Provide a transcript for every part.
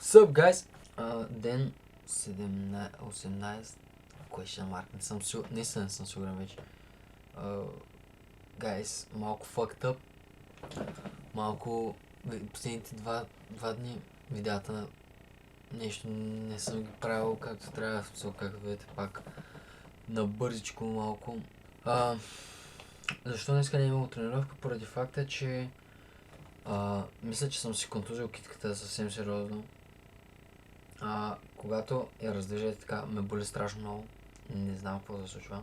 Sup, guys? Ден 18. Question mark. Не съм сигурен. Наистина не съм сигурен вече. Guys, малко fucked up. Малко последните два дни видеята нещо не съм ги правил както трябва, както видите пак набързичко малко. Защо днеска не е имало тренировка? Поради факта, че мисля, че съм си контузил китката съвсем сериозно. Когато я раздвижа така, ме боли страшно много. Не знам какво да се случва.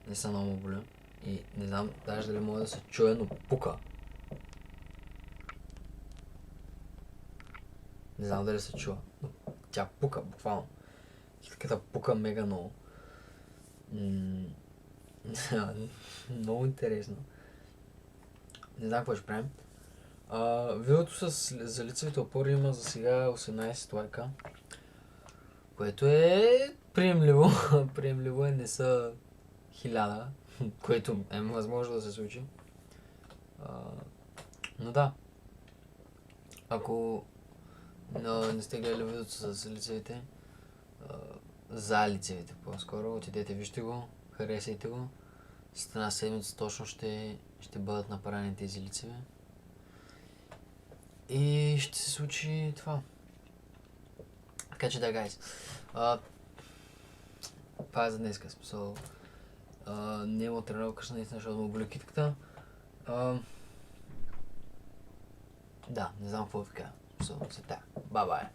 Не са много боли. И не знам даже дали мога да се чуя, но пука. Не знам дали се чува, но тя пука, буквално. Китката пука мега много. Много интересно. Не знам какво ще правим. Видеото за лицевите опори има за сега 18 лайка. Което е приемливо. Приемливо е, не са 1000, което е възможно да се случи. Но да. Ако не сте гледали видеото с лицевите, за лицевите по-скоро, отидете, вижте го, харесайте го. След една седмица точно ще бъдат направени тези лицеви. И ще се случи това. Така че да, гайс. Това е за днеска, смисъл. Не имам тренировка, наистина, защото му боли китката. Да, не знам какво да кажа. Смисъл, се тая. Бай-бай.